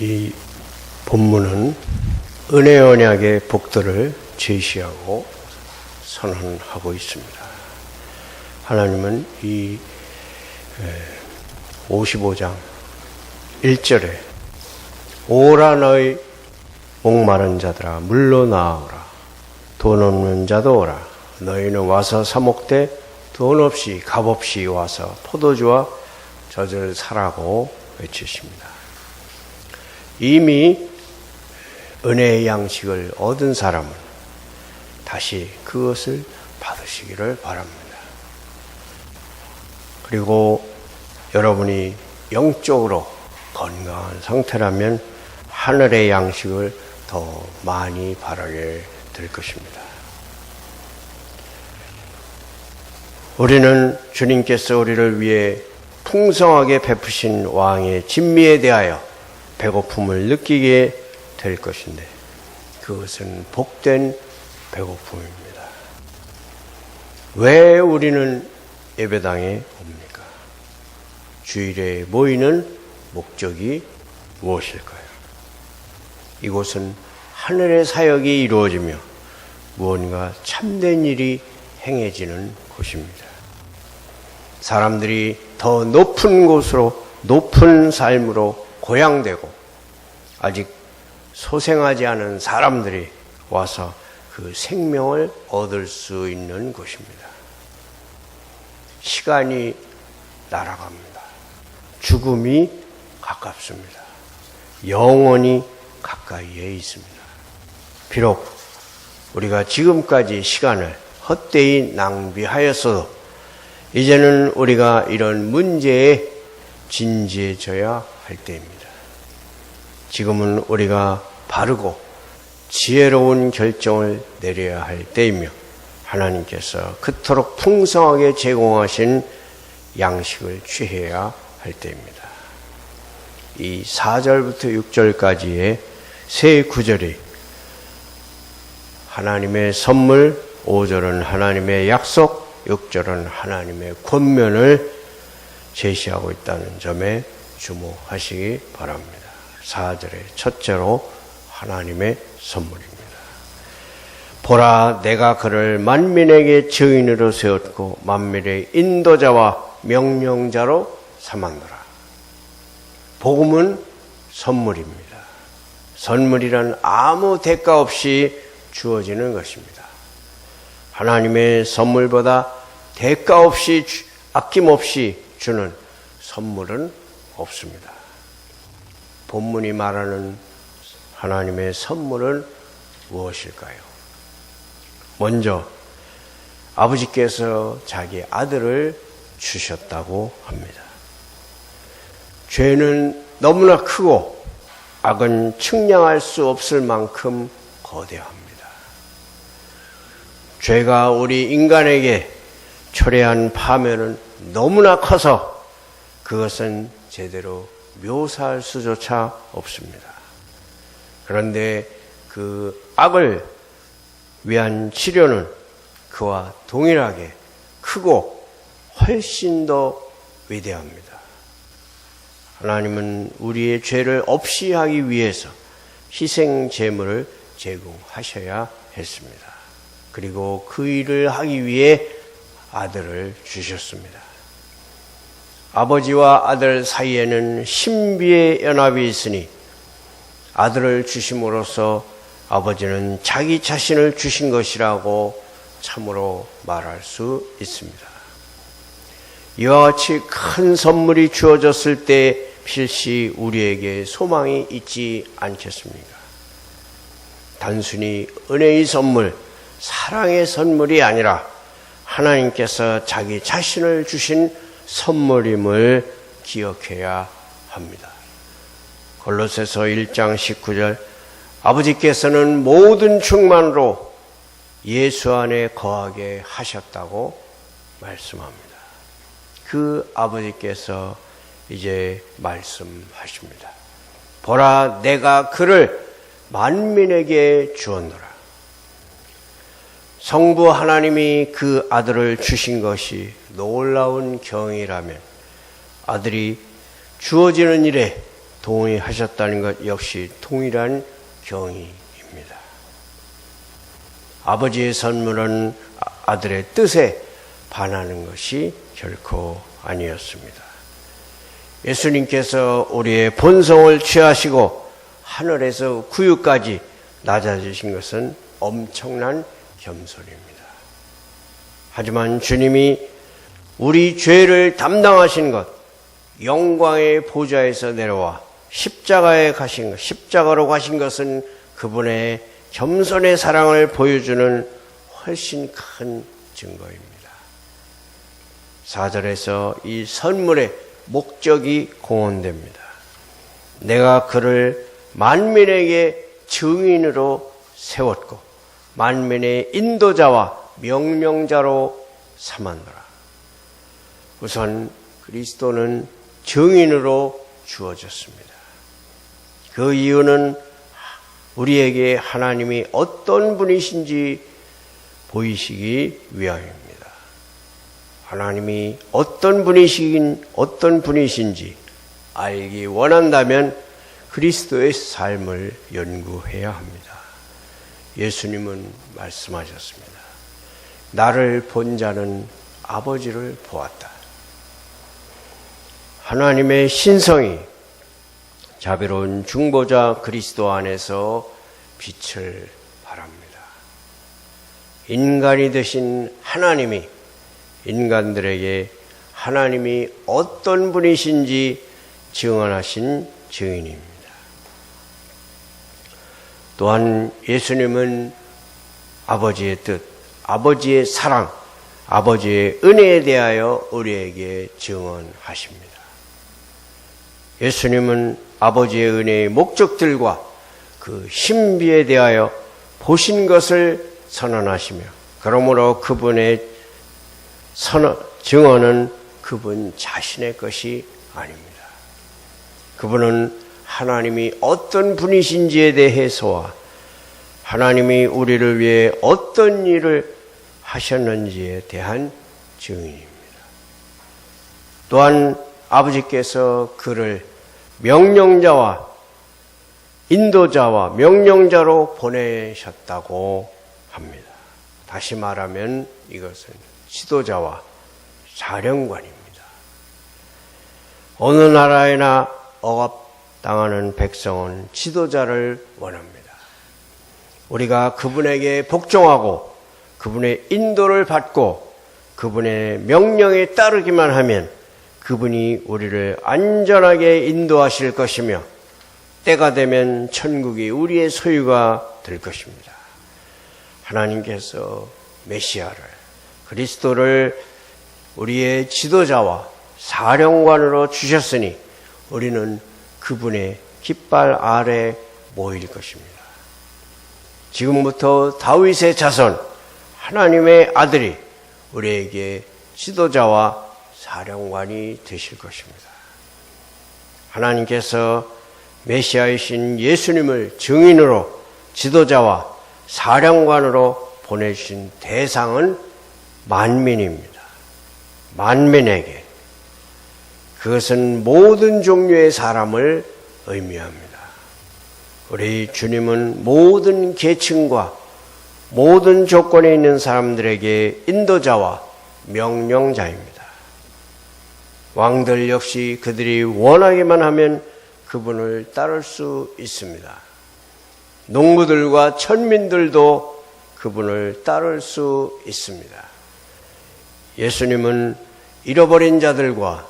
이 본문은 은혜 언약의 복들을 제시하고 선언하고 있습니다. 하나님은 이 55장 1절에 오라 너희 목마른 자들아 물로 나아오라 돈 없는 자도 오라 너희는 와서 사먹되 돈 없이 값 없이 와서 포도주와 젖을 사라고 외치십니다. 이미 은혜의 양식을 얻은 사람은 다시 그것을 받으시기를 바랍니다. 그리고 여러분이 영적으로 건강한 상태라면 하늘의 양식을 더 많이 바라게 될 것입니다. 우리는 주님께서 우리를 위해 풍성하게 베푸신 왕의 진미에 대하여 배고픔을 느끼게 될 것인데 그것은 복된 배고픔입니다. 왜 우리는 예배당에 옵니까? 주일에 모이는 목적이 무엇일까요? 이곳은 하늘의 사역이 이루어지며 무언가 참된 일이 행해지는 곳입니다. 사람들이 더 높은 곳으로 높은 삶으로 고양되고 아직 소생하지 않은 사람들이 와서 그 생명을 얻을 수 있는 곳입니다. 시간이 날아갑니다. 죽음이 가깝습니다. 영원히 가까이에 있습니다. 비록 우리가 지금까지 시간을 헛되이 낭비하였어도 이제는 우리가 이런 문제에 진지해져야 할 때입니다. 지금은 우리가 바르고 지혜로운 결정을 내려야 할 때이며 하나님께서 그토록 풍성하게 제공하신 양식을 취해야 할 때입니다. 이 4절부터 6절까지의 세 구절이 하나님의 선물, 5절은 하나님의 약속, 6절은 하나님의 권면을 제시하고 있다는 점에 주목하시기 바랍니다. 4절의 첫째로 하나님의 선물입니다. 보라 내가 그를 만민에게 증인으로 세웠고 만민의 인도자와 명령자로 삼았노라. 복음은 선물입니다. 선물이란 아무 대가 없이 주어지는 것입니다. 하나님의 선물보다 대가 없이 아낌없이 주는 선물은 없습니다. 본문이 말하는 하나님의 선물은 무엇일까요? 먼저 아버지께서 자기 아들을 주셨다고 합니다. 죄는 너무나 크고 악은 측량할 수 없을 만큼 거대합니다. 죄가 우리 인간에게 초래한 파멸은 너무나 커서 그것은 제대로 묘사할 수조차 없습니다. 그런데 그 악을 위한 치료는 그와 동일하게 크고 훨씬 더 위대합니다. 하나님은 우리의 죄를 없이 하기 위해서 희생 제물을 제공하셔야 했습니다. 그리고 그 일을 하기 위해 아들을 주셨습니다. 아버지와 아들 사이에는 신비의 연합이 있으니 아들을 주심으로써 아버지는 자기 자신을 주신 것이라고 참으로 말할 수 있습니다. 이와 같이 큰 선물이 주어졌을 때 필시 우리에게 소망이 있지 않겠습니까? 단순히 은혜의 선물, 사랑의 선물이 아니라 하나님께서 자기 자신을 주신 선물임을 기억해야 합니다. 골로새서 1장 19절 아버지께서는 모든 충만으로 예수 안에 거하게 하셨다고 말씀합니다. 그 아버지께서 이제 말씀하십니다. 보라 내가 그를 만민에게 주었노라. 성부 하나님이 그 아들을 주신 것이 놀라운 경이라면 아들이 주어지는 일에 동의하셨다는 것 역시 동일한 경의입니다. 아버지의 선물은 아들의 뜻에 반하는 것이 결코 아니었습니다. 예수님께서 우리의 본성을 취하시고 하늘에서 구유까지 낮아지신 것은 엄청난 겸손입니다. 하지만 주님이 우리 죄를 담당하신 것, 영광의 보좌에서 내려와 십자가로 가신 것은 그분의 겸손의 사랑을 보여주는 훨씬 큰 증거입니다. 4절에서 이 선물의 목적이 공언됩니다. 내가 그를 만민에게 증인으로 세웠고 만민의 인도자와 명령자로 삼았노라. 우선 그리스도는 증인으로 주어졌습니다. 그 이유는 우리에게 하나님이 어떤 분이신지 보이시기 위함입니다. 하나님이 어떤 분이신지 알기 원한다면 그리스도의 삶을 연구해야 합니다. 예수님은 말씀하셨습니다. 나를 본 자는 아버지를 보았다. 하나님의 신성이 자비로운 중보자 그리스도 안에서 빛을 발합니다. 인간이 되신 하나님이 인간들에게 하나님이 어떤 분이신지 증언하신 증인입니다. 또한 예수님은 아버지의 뜻, 아버지의 사랑, 아버지의 은혜에 대하여 우리에게 증언하십니다. 예수님은 아버지의 은혜의 목적들과 그 신비에 대하여 보신 것을 선언하시며 그러므로 그분의 증언은 그분 자신의 것이 아닙니다. 그분은 하나님이 어떤 분이신지에 대해서와 하나님이 우리를 위해 어떤 일을 하셨는지에 대한 증인입니다. 또한 아버지께서 그를 명령자와 인도자와 명령자로 보내셨다고 합니다. 다시 말하면 이것은 지도자와 사령관입니다. 어느 나라에나 억압당하는 백성은 지도자를 원합니다. 우리가 그분에게 복종하고 그분의 인도를 받고 그분의 명령에 따르기만 하면 그분이 우리를 안전하게 인도하실 것이며 때가 되면 천국이 우리의 소유가 될 것입니다. 하나님께서 메시아를 그리스도를 우리의 지도자와 사령관으로 주셨으니 우리는 그분의 깃발 아래 모일 것입니다. 지금부터 다윗의 자손 하나님의 아들이 우리에게 지도자와 사령관이 되실 것입니다. 하나님께서 메시아이신 예수님을 증인으로 지도자와 사령관으로 보내주신 대상은 만민입니다. 만민에게. 그것은 모든 종류의 사람을 의미합니다. 우리 주님은 모든 계층과 모든 조건에 있는 사람들에게 인도자와 명령자입니다. 왕들 역시 그들이 원하기만 하면 그분을 따를 수 있습니다. 농부들과 천민들도 그분을 따를 수 있습니다. 예수님은 잃어버린 자들과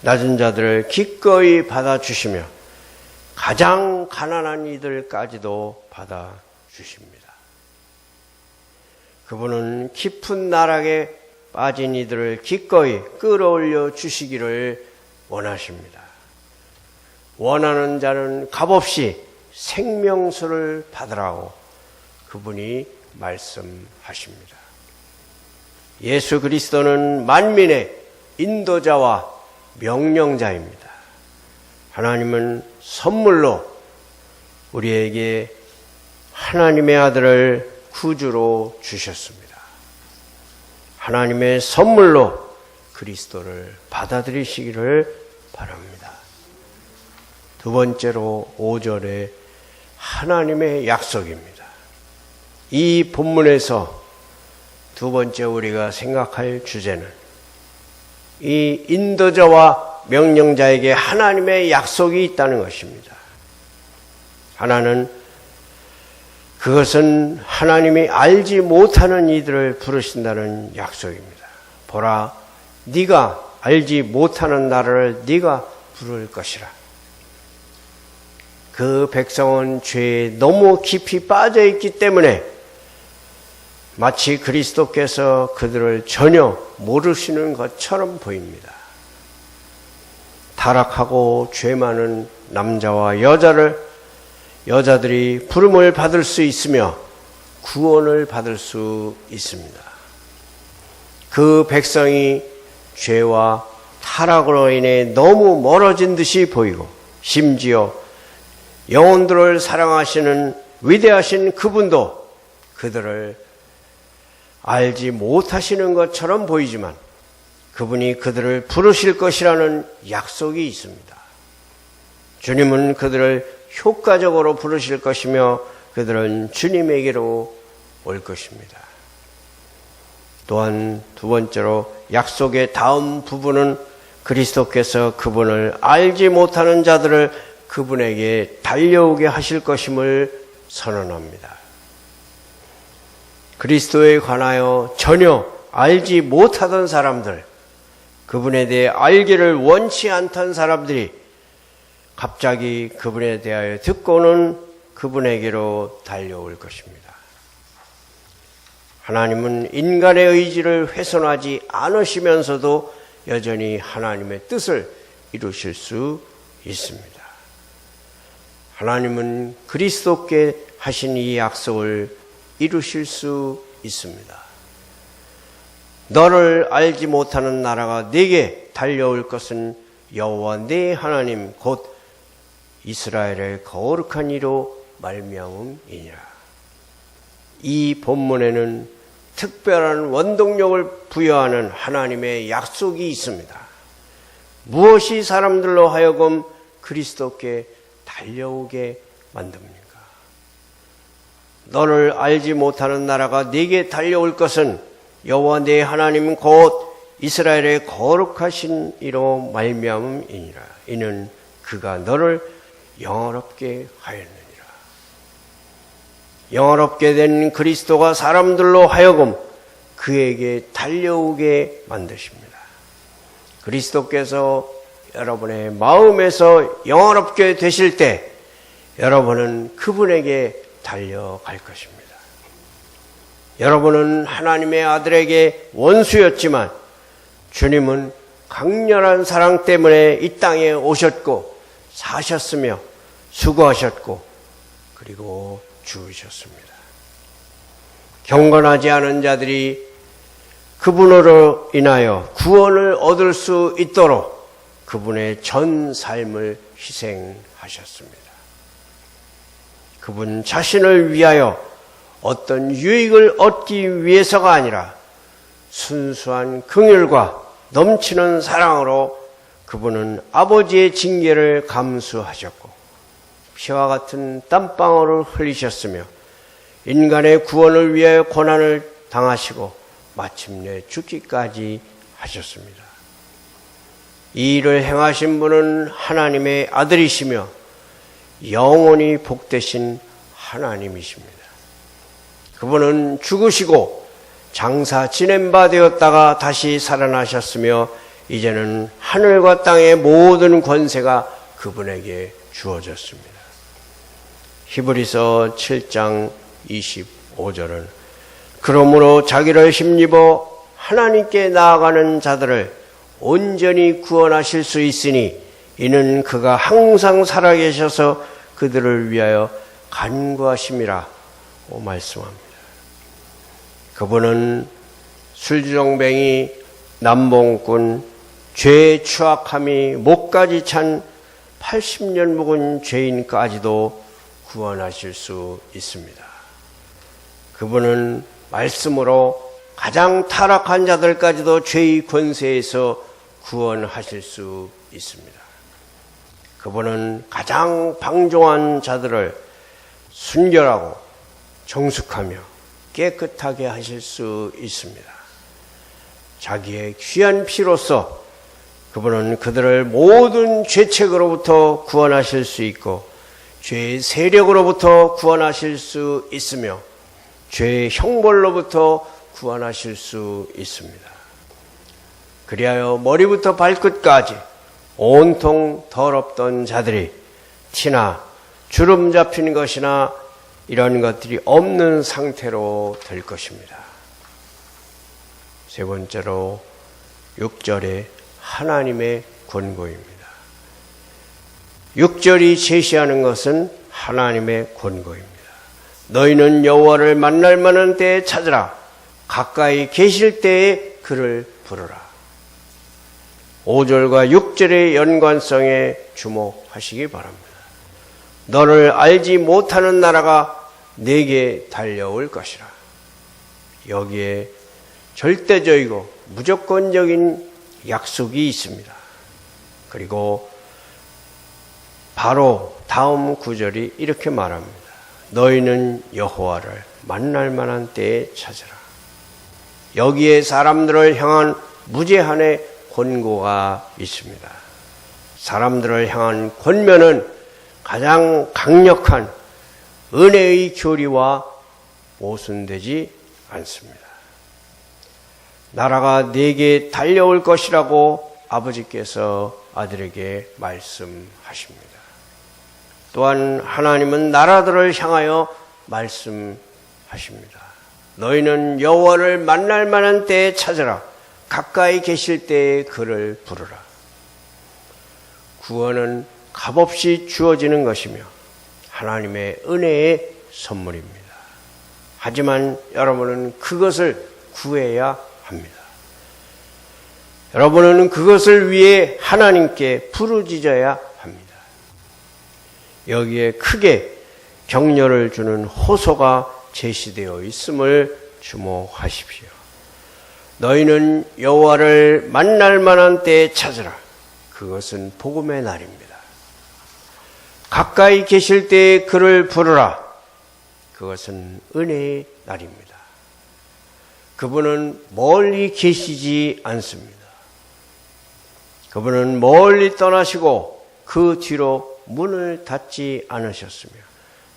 낮은 자들을 기꺼이 받아주시며 가장 가난한 이들까지도 받아주십니다. 그분은 깊은 나락에 빠진 이들을 기꺼이 끌어올려 주시기를 원하십니다. 원하는 자는 값없이 생명수를 받으라고 그분이 말씀하십니다. 예수 그리스도는 만민의 인도자와 명령자입니다. 하나님은 선물로 우리에게 하나님의 아들을 구주로 주셨습니다. 하나님의 선물로 그리스도를 받아들이시기를 바랍니다. 두 번째로 5절에 하나님의 약속입니다. 이 본문에서 두 번째 우리가 생각할 주제는 이 인도자와 명령자에게 하나님의 약속이 있다는 것입니다. 하나는 그것은 하나님이 알지 못하는 이들을 부르신다는 약속입니다. 보라, 네가 알지 못하는 나라를 네가 부를 것이라. 그 백성은 죄에 너무 깊이 빠져 있기 때문에 마치 그리스도께서 그들을 전혀 모르시는 것처럼 보입니다. 타락하고 죄 많은 남자와 여자들이 부름을 받을 수 있으며 구원을 받을 수 있습니다. 그 백성이 죄와 타락으로 인해 너무 멀어진 듯이 보이고 심지어 영혼들을 사랑하시는 위대하신 그분도 그들을 알지 못하시는 것처럼 보이지만 그분이 그들을 부르실 것이라는 약속이 있습니다. 주님은 그들을 효과적으로 부르실 것이며 그들은 주님에게로 올 것입니다. 또한 두 번째로 약속의 다음 부분은 그리스도께서 그분을 알지 못하는 자들을 그분에게 달려오게 하실 것임을 선언합니다. 그리스도에 관하여 전혀 알지 못하던 사람들, 그분에 대해 알기를 원치 않던 사람들이 갑자기 그분에 대하여 듣고는 그분에게로 달려올 것입니다. 하나님은 인간의 의지를 훼손하지 않으시면서도 여전히 하나님의 뜻을 이루실 수 있습니다. 하나님은 그리스도께 하신 이 약속을 이루실 수 있습니다. 너를 알지 못하는 나라가 네게 달려올 것은 여호와 네 하나님 곧 이스라엘의 거룩한 이로 말미암음이니라. 이 본문에는 특별한 원동력을 부여하는 하나님의 약속이 있습니다. 무엇이 사람들로 하여금 그리스도께 달려오게 만듭니까? 너를 알지 못하는 나라가 네게 달려올 것은 여호와 네 하나님 곧 이스라엘의 거룩하신 이로 말미암음이니라. 이는 그가 너를 영화롭게 하였느니라. 영화롭게 된 그리스도가 사람들로 하여금 그에게 달려오게 만드십니다. 그리스도께서 여러분의 마음에서 영화롭게 되실 때 여러분은 그분에게 달려갈 것입니다. 여러분은 하나님의 아들에게 원수였지만 주님은 강렬한 사랑 때문에 이 땅에 오셨고 사셨으며 수고하셨고 그리고 죽으셨습니다. 경건하지 않은 자들이 그분으로 인하여 구원을 얻을 수 있도록 그분의 전 삶을 희생하셨습니다. 그분 자신을 위하여 어떤 유익을 얻기 위해서가 아니라 순수한 긍휼과 넘치는 사랑으로 그분은 아버지의 징계를 감수하셨고 피와 같은 땀방울을 흘리셨으며 인간의 구원을 위하여 고난을 당하시고 마침내 죽기까지 하셨습니다. 이 일을 행하신 분은 하나님의 아들이시며 영원히 복되신 하나님이십니다. 그분은 죽으시고 장사 지낸 바 되었다가 다시 살아나셨으며 이제는 하늘과 땅의 모든 권세가 그분에게 주어졌습니다. 히브리서 7장 25절은 그러므로 자기를 힘입어 하나님께 나아가는 자들을 온전히 구원하실 수 있으니 이는 그가 항상 살아계셔서 그들을 위하여 간구하심이라 말씀합니다. 그분은 술주정뱅이, 남봉꾼, 죄의 추악함이 목까지 찬 80년 묵은 죄인까지도 구원하실 수 있습니다. 그분은 말씀으로 가장 타락한 자들까지도 죄의 권세에서 구원하실 수 있습니다. 그분은 가장 방종한 자들을 순결하고 정숙하며 깨끗하게 하실 수 있습니다. 자기의 귀한 피로써 그분은 그들을 모든 죄책으로부터 구원하실 수 있고 죄의 세력으로부터 구원하실 수 있으며 죄의 형벌로부터 구원하실 수 있습니다. 그리하여 머리부터 발끝까지 온통 더럽던 자들이 티나 주름 잡힌 것이나 이런 것들이 없는 상태로 될 것입니다. 세 번째로 6절에 하나님의 권고입니다. 6절이 제시하는 것은 하나님의 권고입니다. 너희는 여호와를 만날 만한 때에 찾으라. 가까이 계실 때에 그를 부르라. 5절과 6절의 연관성에 주목하시기 바랍니다. 너를 알지 못하는 나라가 내게 달려올 것이라. 여기에 절대적이고 무조건적인 약속이 있습니다. 그리고 바로 다음 구절이 이렇게 말합니다. 너희는 여호와를 만날 만한 때에 찾으라. 여기에 사람들을 향한 무제한의 권고가 있습니다. 사람들을 향한 권면은 가장 강력한 은혜의 교리와 모순되지 않습니다. 나라가 내게 달려올 것이라고 아버지께서 아들에게 말씀하십니다. 또한 하나님은 나라들을 향하여 말씀하십니다. 너희는 여호와를 만날 만한 때에 찾으라. 가까이 계실 때에 그를 부르라. 구원은 값없이 주어지는 것이며 하나님의 은혜의 선물입니다. 하지만 여러분은 그것을 구해야 합니다. 여러분은 그것을 위해 하나님께 부르짖어야 합니다. 여기에 크게 격려를 주는 호소가 제시되어 있음을 주목하십시오. 너희는 여호와를 만날 만한 때에 찾으라. 그것은 복음의 날입니다. 가까이 계실 때에 그를 부르라. 그것은 은혜의 날입니다. 그분은 멀리 계시지 않습니다. 그분은 멀리 떠나시고 그 뒤로 문을 닫지 않으셨으며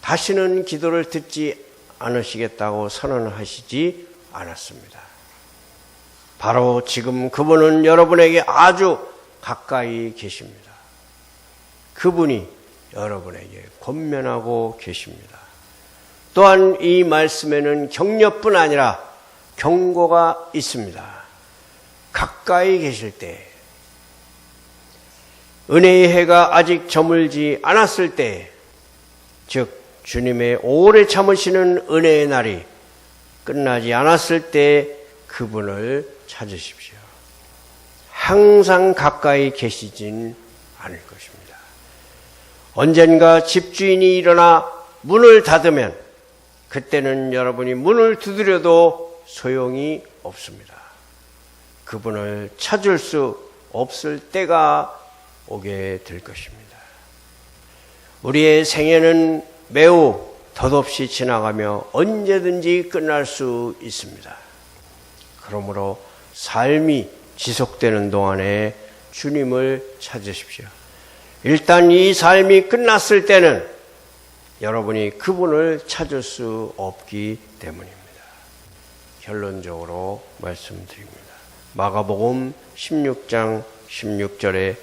다시는 기도를 듣지 않으시겠다고 선언하시지 않았습니다. 바로 지금 그분은 여러분에게 아주 가까이 계십니다. 그분이 여러분에게 권면하고 계십니다. 또한 이 말씀에는 격려뿐 아니라 경고가 있습니다. 가까이 계실 때, 은혜의 해가 아직 저물지 않았을 때, 즉 주님의 오래 참으시는 은혜의 날이 끝나지 않았을 때 그분을 찾으십시오. 항상 가까이 계시진 않을 것입니다. 언젠가 집주인이 일어나 문을 닫으면 그때는 여러분이 문을 두드려도 소용이 없습니다. 그분을 찾을 수 없을 때가 오게 될 것입니다. 우리의 생애는 매우 덧없이 지나가며 언제든지 끝날 수 있습니다. 그러므로 삶이 지속되는 동안에 주님을 찾으십시오. 일단 이 삶이 끝났을 때는 여러분이 그분을 찾을 수 없기 때문입니다. 결론적으로 말씀드립니다. 마가복음 16장 16절에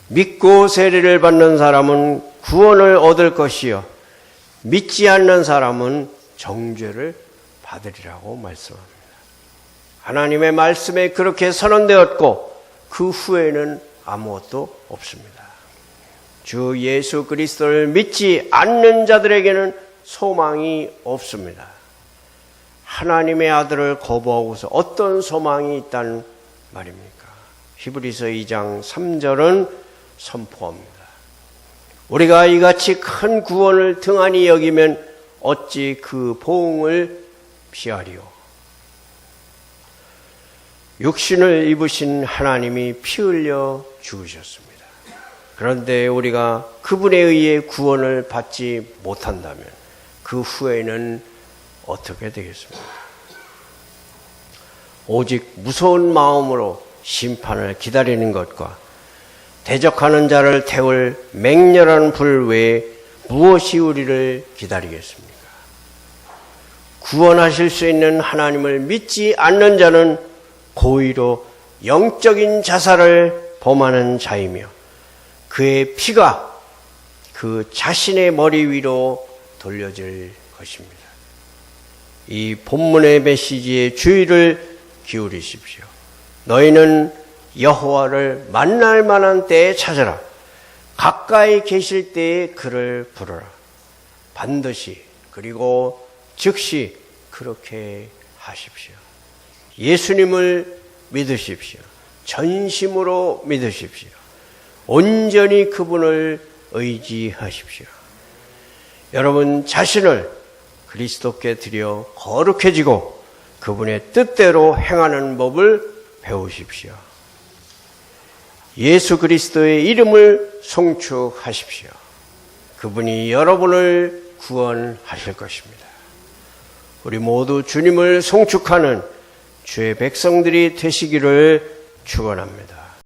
믿고 세례를 받는 사람은 구원을 얻을 것이요 믿지 않는 사람은 정죄를 받으리라고 말씀합니다. 하나님의 말씀에 그렇게 선언되었고 그 후에는 아무것도 없습니다. 주 예수 그리스도를 믿지 않는 자들에게는 소망이 없습니다. 하나님의 아들을 거부하고서 어떤 소망이 있다는 말입니까? 히브리서 2장 3절은 선포합니다. 우리가 이같이 큰 구원을 등한히 여기면 어찌 그 보응을 피하리요. 육신을 입으신 하나님이 피 흘려 죽으셨습니다. 그런데 우리가 그분에 의해 구원을 받지 못한다면 그 후에는 어떻게 되겠습니까? 오직 무서운 마음으로 심판을 기다리는 것과 대적하는 자를 태울 맹렬한 불 외에 무엇이 우리를 기다리겠습니까? 구원하실 수 있는 하나님을 믿지 않는 자는 고의로 영적인 자살을 범하는 자이며 그의 피가 그 자신의 머리 위로 돌려질 것입니다. 이 본문의 메시지에 주의를 기울이십시오. 너희는 여호와를 만날 만한 때에 찾아라. 가까이 계실 때에 그를 부르라. 반드시 그리고 즉시 그렇게 하십시오. 예수님을 믿으십시오. 전심으로 믿으십시오. 온전히 그분을 의지하십시오. 여러분 자신을 그리스도께 드려 거룩해지고 그분의 뜻대로 행하는 법을 배우십시오. 예수 그리스도의 이름을 송축하십시오. 그분이 여러분을 구원하실 것입니다. 우리 모두 주님을 송축하는 주의 백성들이 되시기를 축원합니다.